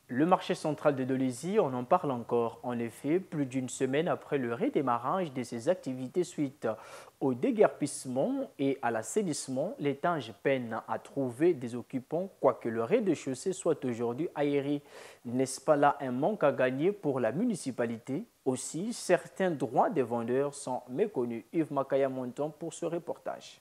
Le marché central de Dolisie, on en parle encore. En effet, plus d'une semaine après le redémarrage de ses activités suite au déguerpissement et à l'assainissement, l'étage peine à trouver des occupants, quoique le rez-de-chaussée soit aujourd'hui aéré. N'est-ce pas là un manque à gagner pour la municipalité? Aussi, certains droits des vendeurs sont méconnus. Yves Makaya-Monton pour ce reportage.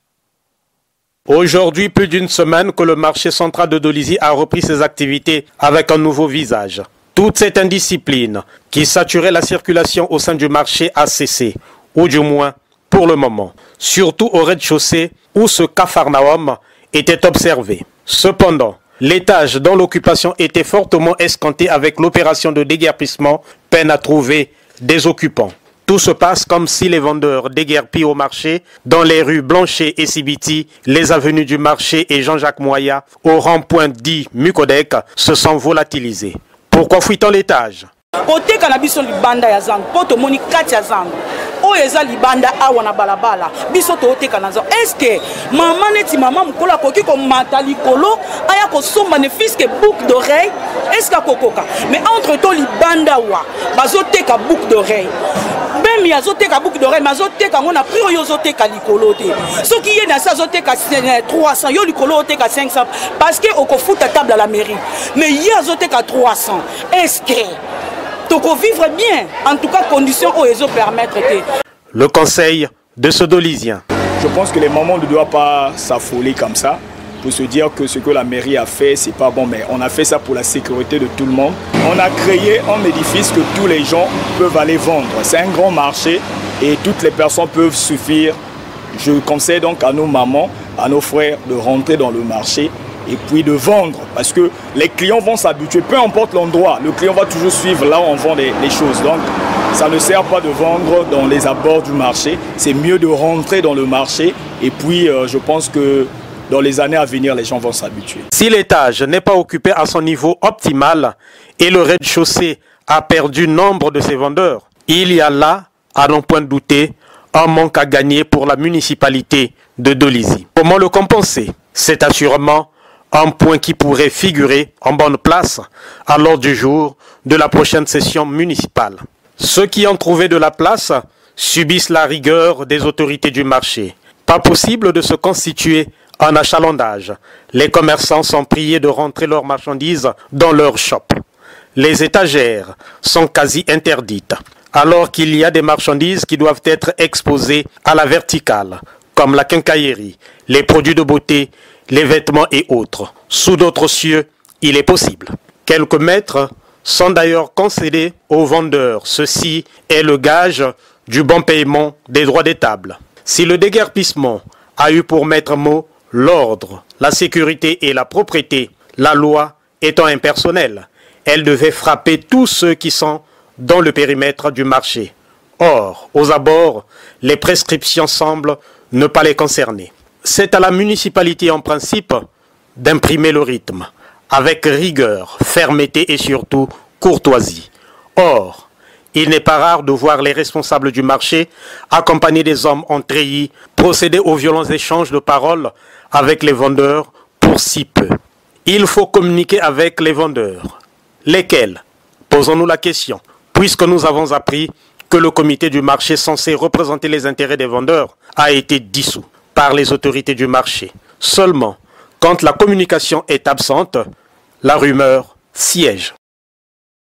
Aujourd'hui, plus d'une semaine que le marché central de Dolisie a repris ses activités avec un nouveau visage. Toute cette indiscipline qui saturait la circulation au sein du marché a cessé, ou du moins pour le moment, surtout au rez-de-chaussée où ce capharnaüm était observé. Cependant, l'étage dont l'occupation était fortement escomptée avec l'opération de déguerpissement peine à trouver des occupants. Tout se passe comme si les vendeurs déguerpis au marché, dans les rues Blanchet et Sibiti, les avenues du marché et Jean-Jacques Moya, au rond-point dit Mukodek, se sont volatilisés. Pourquoi fuit-on l'étage? Oteka na biso libanda ya zangu, poto moni kati ya zangu. Oyo eza libanda awa na balabala, biso to oteka na zangu. Eske mama neti mama mukola koki ko mata likolo, aya ko somba ne fiske boucle d'oreille, eske kokoka. Mais entre to libanda wa, bazoteka boucle d'oreille. Même yazoteka boucle d'oreille, mazoteka ngona prix oyo zoteka likolo te. Soki ye na sa zoteka 300, yo likolo oteka 500 parce que okofuta table à la mairie. Mais ye azoteka 300. Eske toko vivre bien, en tout cas conditions où ils ont permettre. Le conseil de ce Dolisien. Je pense que les mamans ne doivent pas s'affoler comme ça pour se dire que ce que la mairie a fait, c'est pas bon, mais on a fait ça pour la sécurité de tout le monde. On a créé un édifice que tous les gens peuvent aller vendre. C'est un grand marché et toutes les personnes peuvent suffire. Je conseille donc à nos mamans, à nos frères de rentrer dans le marché et puis de vendre, parce que les clients vont s'habituer, peu importe l'endroit, le client va toujours suivre là où on vend les choses. Donc ça ne sert pas de vendre dans les abords du marché, c'est mieux de rentrer dans le marché et puis je pense que dans les années à venir, les gens vont s'habituer. Si l'étage n'est pas occupé à son niveau optimal et le rez-de-chaussée a perdu nombre de ses vendeurs, il y a là, à non point douter, un manque à gagner pour la municipalité de Dolisie. Comment le compenser? C'est assurément un point qui pourrait figurer en bonne place à l'ordre du jour de la prochaine session municipale. Ceux qui ont trouvé de la place subissent la rigueur des autorités du marché. Pas possible de se constituer en achalandage. Les commerçants sont priés de rentrer leurs marchandises dans leur shop. Les étagères sont quasi interdites, alors qu'il y a des marchandises qui doivent être exposées à la verticale, comme la quincaillerie, les produits de beauté, les vêtements et autres. Sous d'autres cieux, il est possible. Quelques mètres sont d'ailleurs concédés aux vendeurs. Ceci est le gage du bon paiement des droits des tables. Si le déguerpissement a eu pour maître mot l'ordre, la sécurité et la propreté, la loi étant impersonnelle, elle devait frapper tous ceux qui sont dans le périmètre du marché. Or, aux abords, les prescriptions semblent ne pas les concerner. C'est à la municipalité en principe d'imprimer le rythme, avec rigueur, fermeté et surtout courtoisie. Or, il n'est pas rare de voir les responsables du marché, accompagnés des hommes en treillis, procéder aux violents échanges de paroles avec les vendeurs pour si peu. Il faut communiquer avec les vendeurs. Lesquels? Posons-nous la question, puisque nous avons appris que le comité du marché censé représenter les intérêts des vendeurs a été dissous par les autorités du marché. Seulement, quand la communication est absente, la rumeur siège.